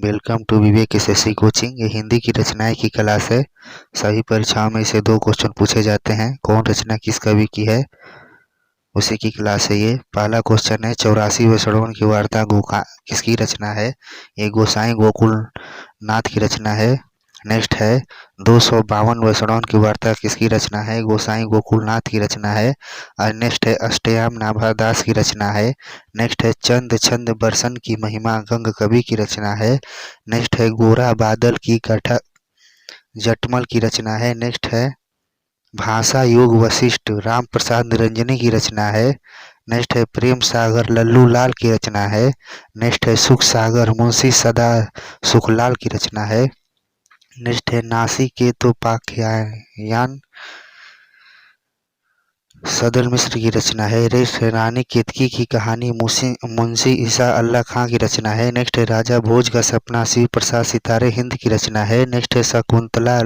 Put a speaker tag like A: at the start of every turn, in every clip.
A: Welcome to Vivek SSC coaching. ये हिंदी की रचनाएं की क्लास है। सभी परीक्षाओं में से 2 क्वेश्चन पूछे जाते हैं। कौन रचना किस कवि की है, उसी की क्लास है ये। पहला क्वेश्चन है 84वें श्रवण की वार्ता गोका किसकी रचना है। ये गोसाई गोकुल नाथ की रचना है। नेक्स्ट है 252वें श्रवण की वार्ता किसकी रचना है। गोसाई गोकुलनाथ की रचना है। और नेक्स्ट है अष्टयाम नाभा दास की रचना है। नेक्स्ट है चंद छंद बरसन की महिमा गंग कवि की रचना है। नेक्स्ट है गोरा बादल की कथा जटमल की रचना है। नेक्स्ट है भाषा योग वशिष्ठ राम प्रसाद निरंजनी की रचना है। नेक्स्ट है प्रेम सागर लल्लू लाल की रचना है। नेक्स्ट है सुख सागर मुंशी सदा सुखलाल की रचना है। नेक्स्ट है नासिकेत तो पाख्यान सदर मिश्र की रचना है। नेक्स्ट है रानी केतकी की कहानी मुंशी ईसा अल्लाह खां की रचना है। नेक्स्ट है राजा भोज का सपना शिव प्रसाद सितारे हिंद की रचना है। नेक्स्ट है शकुंतला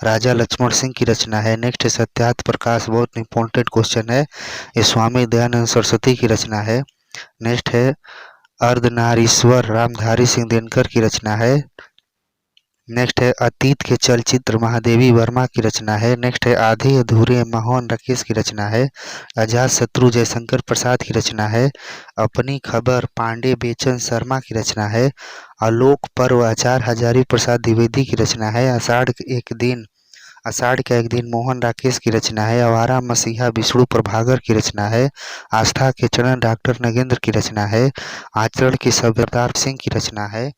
A: राजा लक्ष्मण सिंह की रचना है। नेक्स्ट है सत्यार्थ प्रकाश, बहुत इंपॉर्टेंट क्वेश्चन है, ये स्वामी दयानंद सरस्वती की रचना है। नेक्स्ट है अर्धनारीश्वर रामधारी सिंह दिनकर की रचना है। नेक्स्ट है अतीत के चलचित्र महादेवी वर्मा की रचना है। नेक्स्ट है आधे अधूरे मोहन राकेश की रचना है। अजात शत्रु जयशंकर प्रसाद की रचना है। अपनी खबर पांडे बेचन शर्मा की रचना है। आलोक पर्व आचार्य हजारी प्रसाद द्विवेदी की रचना है। आषाढ़ का एक दिन मोहन राकेश की रचना है। आवारा मसीहा विष्णु प्रभाकर की रचना है। आस्था के चरण डॉक्टर नगेंद्र की रचना है। आचरण की सभ्यता सिंह की रचना है।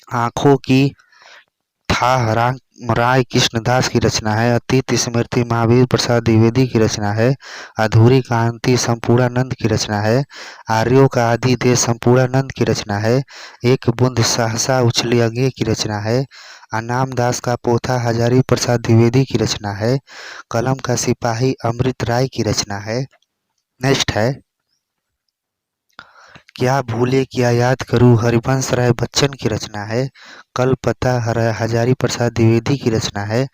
A: आंखों की था राय कृष्णदास की रचना है। अतीत स्मृति महावीर प्रसाद द्विवेदी की रचना है। अधूरी क्रांति संपूर्णानंद की रचना है। आर्यों का आदि देश संपूर्णानंद की रचना है। एक बूंद सहसा उछली अगे की रचना है। अनाम दास का पोथा हजारी प्रसाद द्विवेदी की रचना है। कलम का सिपाही अमृत राय की रचना है। नेक्स्ट है क्या भूले क्या याद करूं हरिवंश राय बच्चन की रचना है। कलपता हजारी प्रसाद द्विवेदी की रचना है।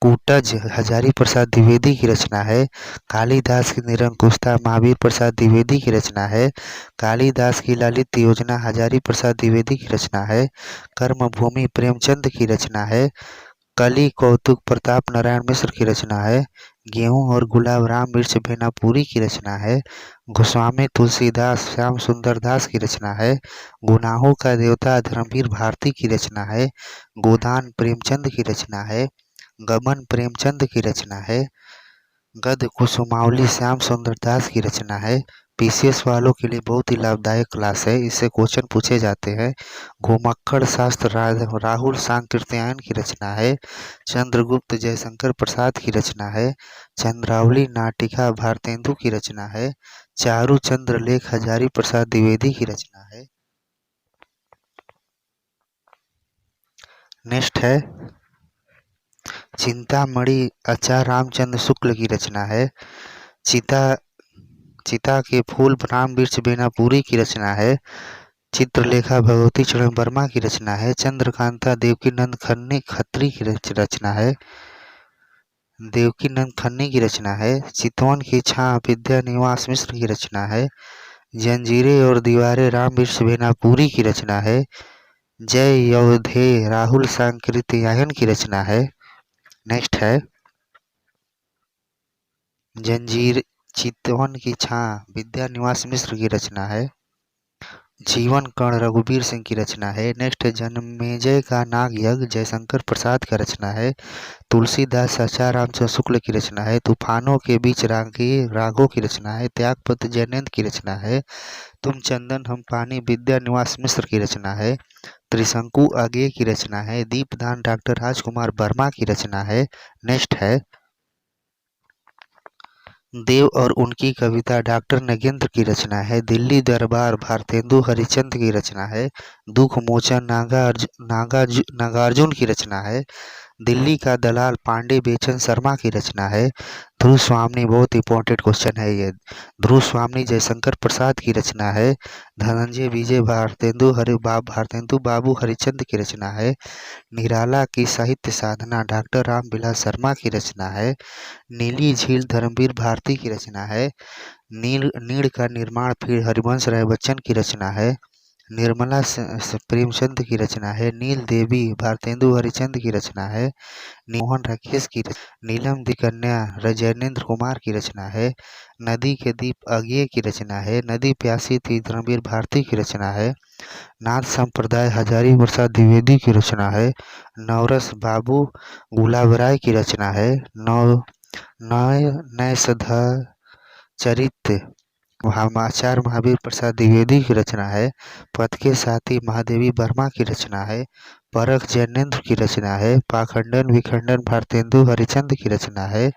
A: कूटज हजारी प्रसाद द्विवेदी की रचना है। कालिदास की निरंकुशता महावीर प्रसाद द्विवेदी की रचना है। कालिदास की ललित योजना हजारी प्रसाद द्विवेदी की रचना है। कर्मभूमि प्रेमचंद की रचना है। कली कौतुक प्रताप नारायण मिश्र की रचना है। गेहूं और गुलाब राम मिर्च भेनापुरी की रचना है। गोस्वामी तुलसीदास श्याम सुंदर दास की रचना है। गुनाहों का देवता धर्मवीर भारती की रचना है। गोदान प्रेमचंद की रचना है। गमन प्रेमचंद की रचना है। गद कुसुमावली श्याम सुंदर दास की रचना है। पीसीएस वालों के लिए बहुत ही लाभदायक क्लास है, इससे क्वेश्चन पूछे जाते हैं। घुमक्खड़ शास्त्र राहुल सांकृत्यायन की रचना है। चंद्रगुप्त जयशंकर प्रसाद की रचना है। चंद्रावली नाटिका भारतेंदु की रचना है। चारू चंद्र लेख हजारी प्रसाद द्विवेदी की रचना है। नेक्स्ट है चिंतामणि आचार्य रामचंद्र शुक्ल की रचना है। चिता के फूल राम वृक्ष बेनापुरी की रचना है। चित्रलेखा भगवती चरण वर्मा की रचना है। चंद्रकांता देवकीनंद खत्री की रचना है। देवकीनंद खन्नी की रचना है। चितवन की छां विद्या निवास मिश्र की रचना है। जंजीरें और दीवारें राम वृक्ष बेनापुरी की रचना है। जय योधे राहुल सांकृत्यायन की रचना है। नेक्स्ट है जंजीर चितवन की छां विद्या निवास मिश्र की रचना है। जीवन कर्ण रघुवीर सिंह की रचना है। नेक्स्ट है जन्मेजय का नाग यज्ञ जयशंकर प्रसाद का रचना है। तुलसीदास आचार्य रामचंद्र शुक्ल की रचना है। तूफानों के बीच रागों की रचना है। त्यागपत्र जयनंद की रचना है। तुम चंदन हम पानी विद्या निवास मिश्र की रचना है। त्रिशंकु अगे की रचना है। दीपदान डॉक्टर राजकुमार वर्मा की रचना है। नेक्स्ट है देव और उनकी कविता डॉक्टर नगेंद्र की रचना है। दिल्ली दरबार भारतेंदु हरिश्चंद्र की रचना है। दुख मोचन नागार्जुन की रचना है। दिल्ली का दलाल पांडे बेचन शर्मा की रचना है। ध्रुव स्वामी, बहुत इंपॉर्टेंट क्वेश्चन है ये, ध्रुव स्वामी जयशंकर प्रसाद की रचना है। धनंजय विजय भारतेंदु बाबू हरिश्चंद्र की रचना है। निराला की साहित्य साधना डॉक्टर रामविलास शर्मा की रचना है। नीली झील धर्मवीर भारती की रचना है। नीड़ का निर्माण फिर हरिवंश राय बच्चन की रचना है। निर्मला प्रेमचंद की रचना है। नील देवी भारतेंदु हरिचंद की रचना है। मोहन राकेश की नीलम दी कन्या रजनीन्द्र कुमार की रचना है। नदी के दीप अज्ञे की रचना है। नदी प्यासी थी धर्मवीर भारती की रचना है। नाथ संप्रदाय हजारी प्रसाद द्विवेदी की रचना है। नवरस बाबू गुलाब राय की रचना है। नय नय सधा चरित आचार्य महावीर प्रसाद द्विवेदी की रचना है। पथ के साथी महादेवी वर्मा की रचना है। परख जैनेन्द्र की रचना है। पाखंडन विखंडन भारतेंदु हरिचंद की रचना है।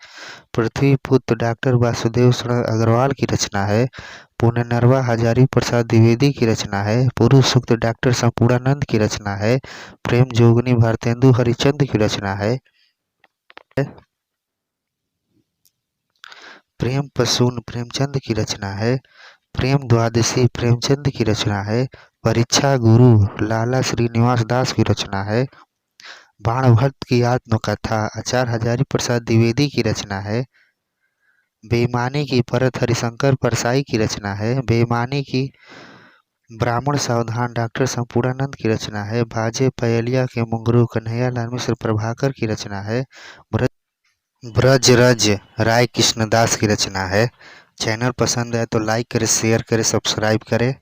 A: पृथ्वी पुत्र डॉक्टर वासुदेव शरण अग्रवाल की रचना है। पुनर्नवा हजारी प्रसाद द्विवेदी की रचना है। पुरुष सूक्त डॉक्टर संपूर्णानंद की रचना है। प्रेम जोगनी भारतेंदु हरिचंद की रचना है। प्रेम पसून प्रेमचंद की रचना है। प्रेम द्वादशी प्रेमचंद की रचना है। परीक्षा गुरु लाला श्रीनिवास दास की रचना है। बाणभट्ट की आत्मकथा आचार्य हजारी प्रसाद द्विवेदी की रचना है। बेईमानी की परत हरिशंकर परसाई की रचना है। बेईमानी की ब्राह्मण सावधान डॉक्टर संपूर्णानंद की रचना है। भाजे पयलिया के मुंगरू कन्हैया लाल मिश्र प्रभाकर की रचना है। ब्रजरज राय कृष्णदास की रचना है। चैनल पसंद है तो लाइक करें, शेयर करें, सब्सक्राइब करें।